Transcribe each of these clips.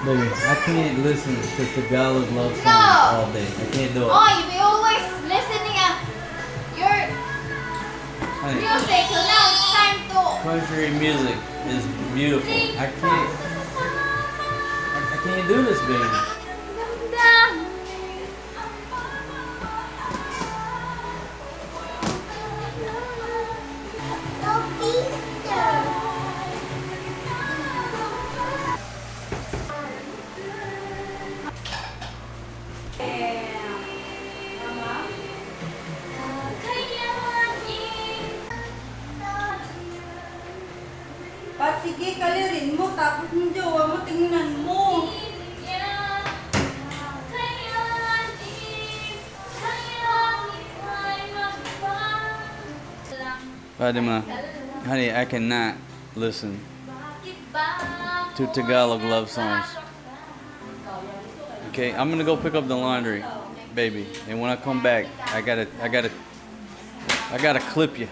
Baby, I can't listen to Tagalog love songs all day. I can't do it. Oh, you be always listening at your Honey, music, so now it's time to. country music is beautiful. I can't do this, baby. Pat, sige, kalirin mo, tapos yung jowa mo, tingnan mo. Fatima, honey, I cannot listen to Tagalog love songs. Okay, I'm gonna go pick up the laundry, baby, and when I come back, I gotta clip you.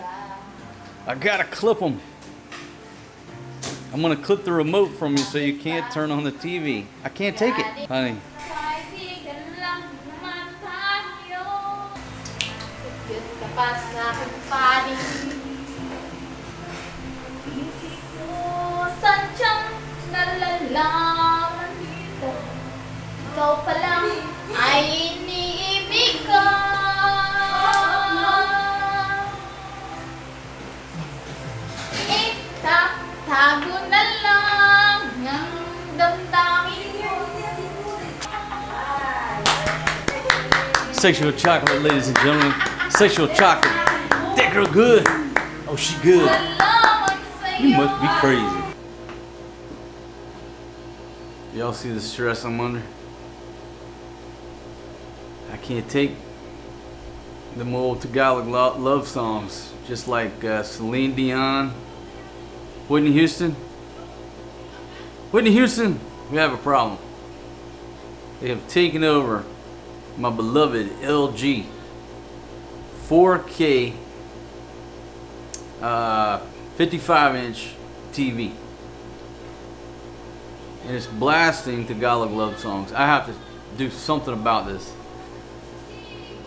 I gotta clip them. I'm gonna clip the remote from you so you can't turn on the TV. I can't take it, honey. Ikaw pa lang ay iniibig ko. Tago na lang ang damdamin mo. Sexual chocolate, ladies and gentlemen. Sexual chocolate. That girl good. Oh, she good. You must be crazy. Y'all see the stress I'm under? I can't take them old Tagalog love songs, just like Celine Dion, Whitney Houston. Whitney Houston, we have a problem. They have taken over my beloved LG 4K 55-inch TV. And it's blasting Tagalog love songs. I have to do something about this.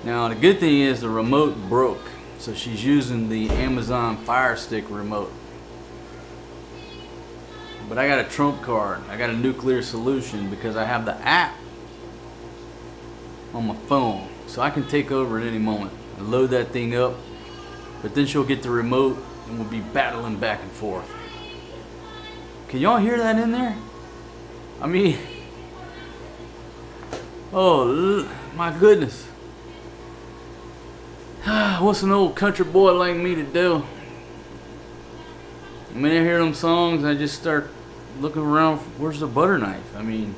Now the good thing is the remote broke, so she's using the Amazon Fire Stick remote. But I got a trump card. I got a nuclear solution because I have the app on my phone, so I can take over at any moment and load that thing up. But then she'll get the remote and we'll be battling back and forth. Can y'all hear that in there? I mean, oh my goodness. What's an old country boy like me to do? When I hear them songs, I just start looking around, where's the butter knife? I mean,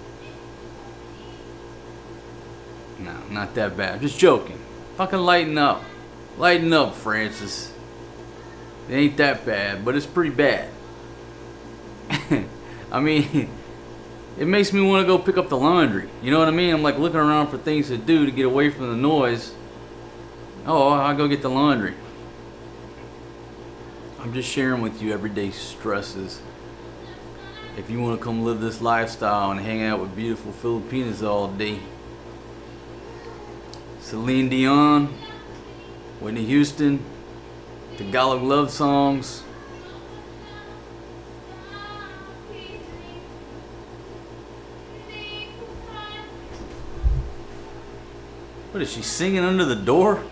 no, not that bad. I'm just joking. Fucking lighten up. Lighten up, Francis. It ain't that bad, but it's pretty bad. I mean, it makes me want to go pick up the laundry. You know what I mean? I'm like looking around for things to do to get away from the noise. Oh, I'll go get the laundry. I'm just sharing with you everyday stresses. If you want to come live this lifestyle and hang out with beautiful Filipinas all day. Celine Dion, Whitney Houston, Tagalog love songs. What is she singing under the door?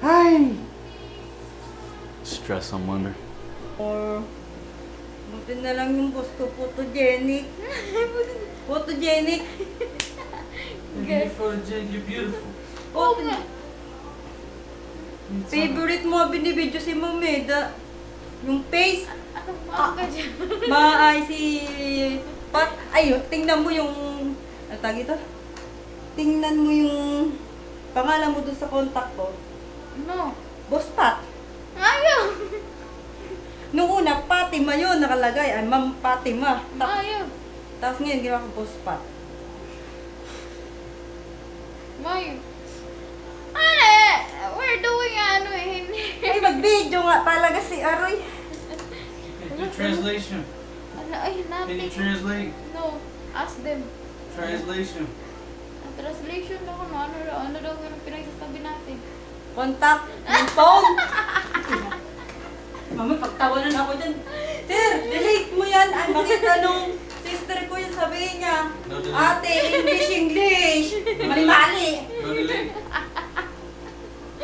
Hi. Stress I'm under. Or, buti na lang yung boss ko, photogenic. Photogenic. You're photogenic, you're beautiful. Favorite mo, binibidyo si Mami, yung face. Anong Maay si Pat. Ayun, tingnan mo yung, ano tawag ito? Tingnan mo yung pangalan mo dun sa contact ko. No. Boss Pat. Ayaw. Nung una, Fatima yun nakalagay. Ay, Ma'am Fatima. Ayaw. Tapos ngayon, ginawa ko Boss Pat. Ayaw. Ano we're doing ano eh. Ay, mag-video nga talaga si Aroy. Do translation. Ano, ay, Can you nothing. translate? No. Ask them. Translation. Ang translation daw kung ano daw yung pinagsasabi natin. Contact yung phone. Mama, pagtawanan ako dyan. Sir, delete mo yan. Ay, makita nung sister ko yung sabihin niya. No delete. Ate, English. Mali-mali. No delete.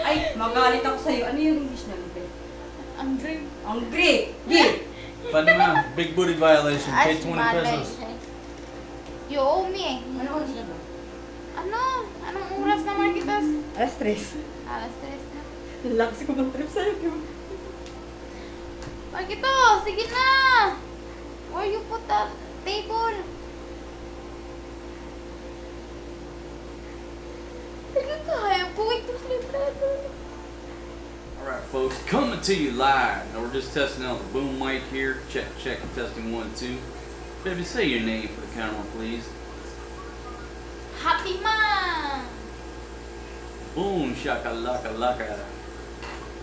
Ay, magalit ako sa'yo. Ano yung English na libre? Ang dream. Angry. Gil. Fatima, big booty violation. Pay 20 malay. pesos. You owe me eh. Ano ko siya ba? Ano? Anong oras na Marquitas? Alas 3. Alas 3 na. Lakas ko bang trip sa'yo. Marquito, sige na! Where you put the table? Sige ka, I'm going to sleep later. Alright folks, coming to you live. Now we're just testing out the boom mic here. Check, testing 1, 2. Baby, say your name for the camera, please. Fatima! Boom, shakalaka laka.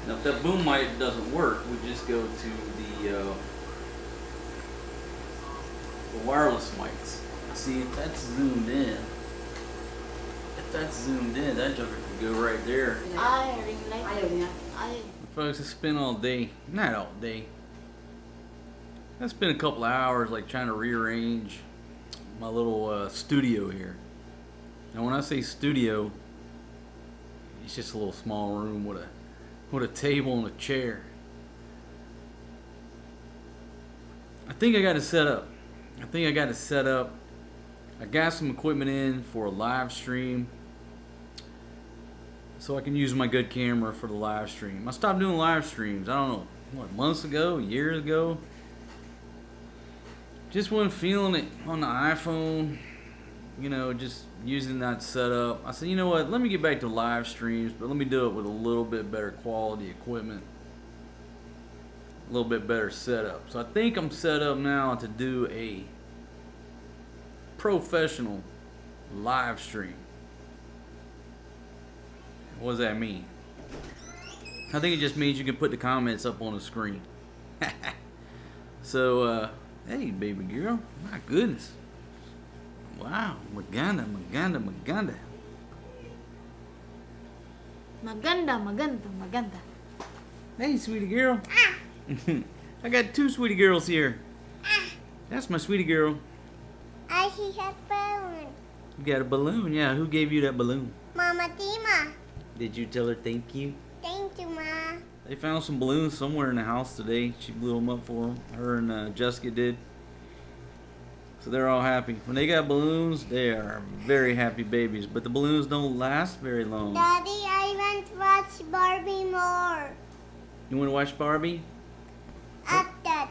Now if that boom mic doesn't work, we just go to the wireless mics. See, if that's zoomed in, that joker could go right there. Ay, ring light. Ayaw niya. Ay. Folks, I spent all day, not all day. I spent a couple of hours like trying to rearrange my little studio here. Now when I say studio, it's just a little small room with a table and a chair. I think I got it set up. I got some equipment in for a live stream, so I can use my good camera for the live stream. I stopped doing live streams, I don't know, what, months ago, years ago. Just wasn't feeling it on the iPhone, you know, just using that setup. I said, you know what, let me get back to live streams, but let me do it with a little bit better quality equipment, a little bit better setup. So I think I'm set up now to do a professional live stream. What does that mean? I think it just means you can put the comments up on the screen. So, hey, baby girl. My goodness. Wow. Maganda. Maganda. Hey, sweetie girl. I got 2 sweetie girls here. That's my sweetie girl. I see a balloon. You got a balloon? Yeah, who gave you that balloon? Mama Tima. Did you tell her thank you? Thank you, Ma. They found some balloons somewhere in the house today. She blew them up for them. Her and Jessica did. So they're all happy. When they got balloons, they are very happy babies. But the balloons don't last very long. Daddy, I want to watch Barbie more. You want to watch Barbie At that.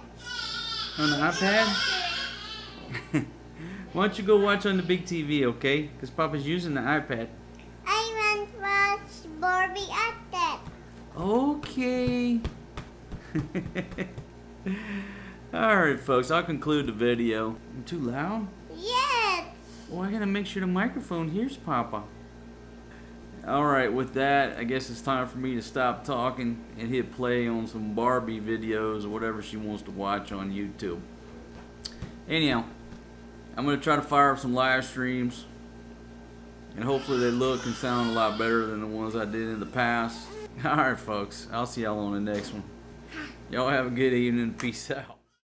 on the iPad? Why don't you go watch on the big TV, okay? Because Papa's using the iPad. I want to watch Barbie at that. Okay. Alright, folks, I'll conclude the video. I'm too loud? Yes. Well, I gotta make sure the microphone hears Papa. Alright, with that, I guess it's time for me to stop talking and hit play on some Barbie videos or whatever she wants to watch on YouTube. Anyhow, I'm gonna try to fire up some live streams, and hopefully they look and sound a lot better than the ones I did in the past. Alright folks, I'll see y'all on the next one. Y'all have a good evening. Peace out.